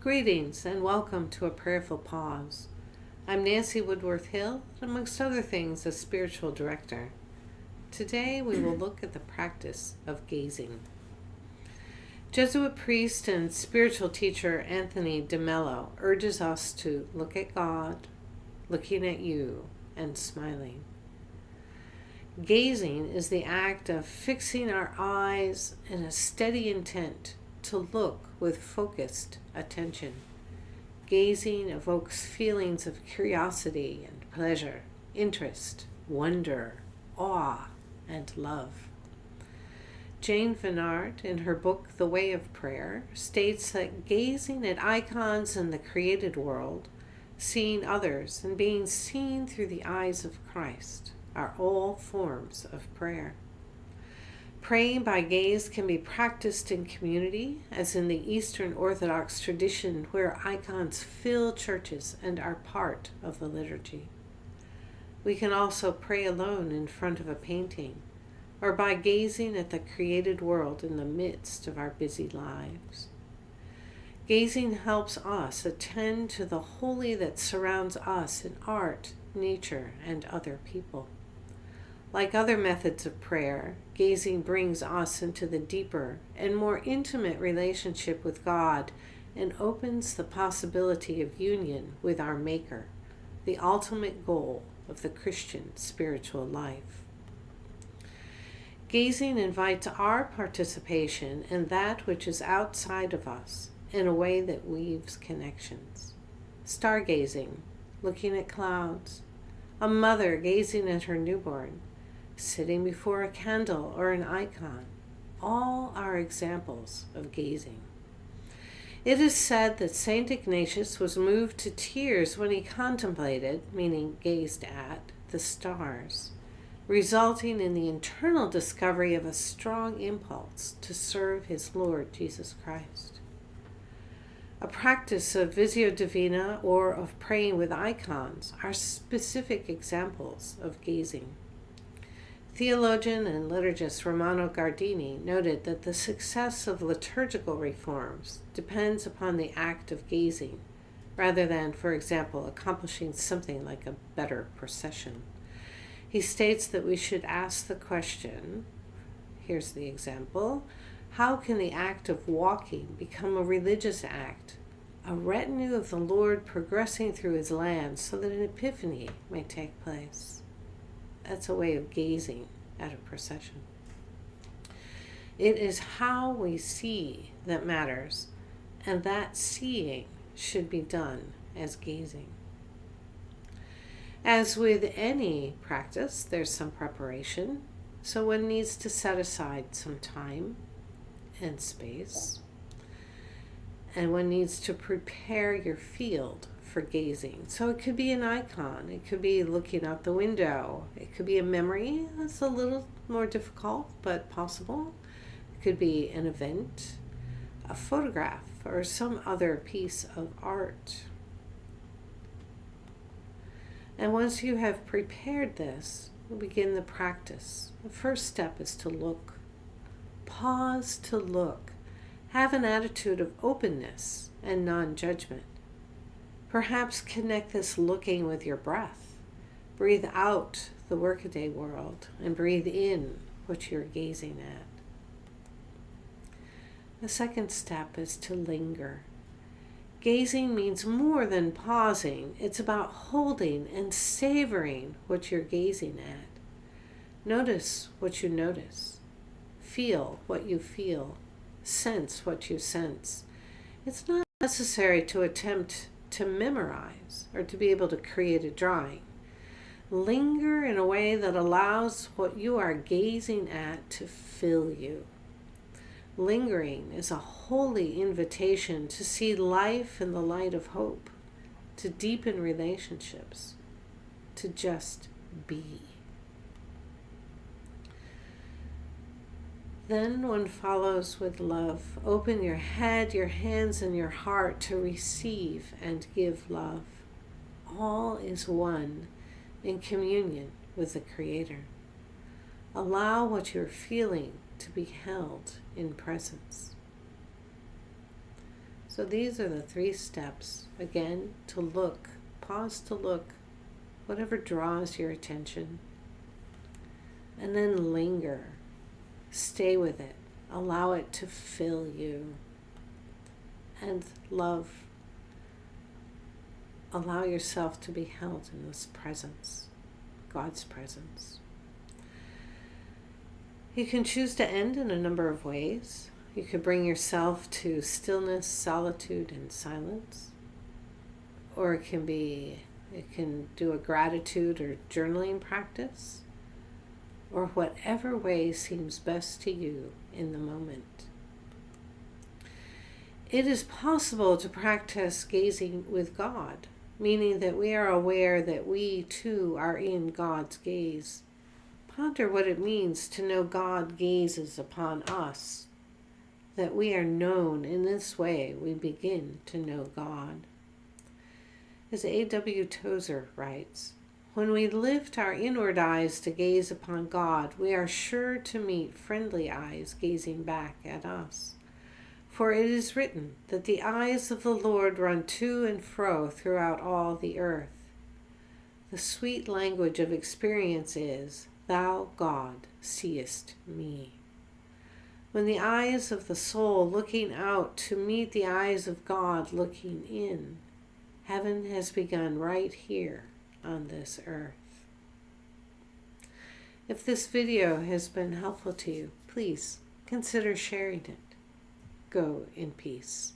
Greetings and welcome to a Prayerful Pause. I'm Nancy Woodworth-Hill, and amongst other things, a spiritual director. Today we will look at the practice of gazing. Jesuit priest and spiritual teacher Anthony de Mello urges us to look at God, looking at you, and smiling. Gazing is the act of fixing our eyes in a steady intent to look with focused attention. Gazing evokes feelings of curiosity and pleasure, interest, wonder, awe, and love. Jane Vennard, in her book The Way of Prayer, states that gazing at icons in the created world, seeing others, and being seen through the eyes of Christ are all forms of prayer. Praying by gaze can be practiced in community, as in the Eastern Orthodox tradition where icons fill churches and are part of the liturgy. We can also pray alone in front of a painting, or by gazing at the created world in the midst of our busy lives. Gazing helps us attend to the holy that surrounds us in art, nature, and other people. Like other methods of prayer, gazing brings us into the deeper and more intimate relationship with God and opens the possibility of union with our Maker, the ultimate goal of the Christian spiritual life. Gazing invites our participation in that which is outside of us in a way that weaves connections. Stargazing, looking at clouds, a mother gazing at her newborn, sitting before a candle or an icon, all are examples of gazing. It is said that St. Ignatius was moved to tears when he contemplated, meaning gazed at, the stars, resulting in the internal discovery of a strong impulse to serve his Lord Jesus Christ. A practice of Visio Divina or of praying with icons are specific examples of gazing. Theologian and liturgist Romano Guardini noted that the success of liturgical reforms depends upon the act of gazing, rather than, for example, accomplishing something like a better procession. He states that we should ask the question, here's the example, how can the act of walking become a religious act, a retinue of the Lord progressing through his land so that an epiphany may take place? That's a way of gazing at a procession. It is how we see that matters, and that seeing should be done as gazing. As with any practice, there's some preparation, so one needs to set aside some time and space, and one needs to prepare your field for gazing. So it could be an icon, it could be looking out the window, it could be a memory that's a little more difficult but possible. It could be an event, a photograph, or some other piece of art. And once you have prepared this, we'll begin the practice. The first step is to look. Pause to look. Have an attitude of openness and non-judgment. Perhaps connect this looking with your breath. Breathe out the workaday world and breathe in what you're gazing at. The second step is to linger. Gazing means more than pausing. It's about holding and savoring what you're gazing at. Notice what you notice. Feel what you feel. Sense what you sense. It's not necessary to attempt to memorize or to be able to create a drawing. Linger in a way that allows what you are gazing at to fill you. Lingering is a holy invitation to see life in the light of hope, to deepen relationships, to just be. Then one follows with love. Open your head, your hands, and your heart to receive and give love. All is one in communion with the Creator. Allow what you're feeling to be held in presence. So these are the 3 steps. Again, to look, pause to look, whatever draws your attention. And then linger. Stay with it. Allow it to fill you. And love. Allow yourself to be held in this presence, God's presence. You can choose to end in a number of ways. You could bring yourself to stillness, solitude, and silence. Or it can do a gratitude or journaling practice, or whatever way seems best to you in the moment. It is possible to practice gazing with God, meaning that we are aware that we too are in God's gaze. Ponder what it means to know God gazes upon us, that we are known in this way. We begin to know God. As A.W. Tozer writes, when we lift our inward eyes to gaze upon God, we are sure to meet friendly eyes gazing back at us. For it is written that the eyes of the Lord run to and fro throughout all the earth. The sweet language of experience is, Thou, God, seest me. When the eyes of the soul looking out to meet the eyes of God looking in, heaven has begun right here on this earth. If this video has been helpful to you, please consider sharing it. Go in peace.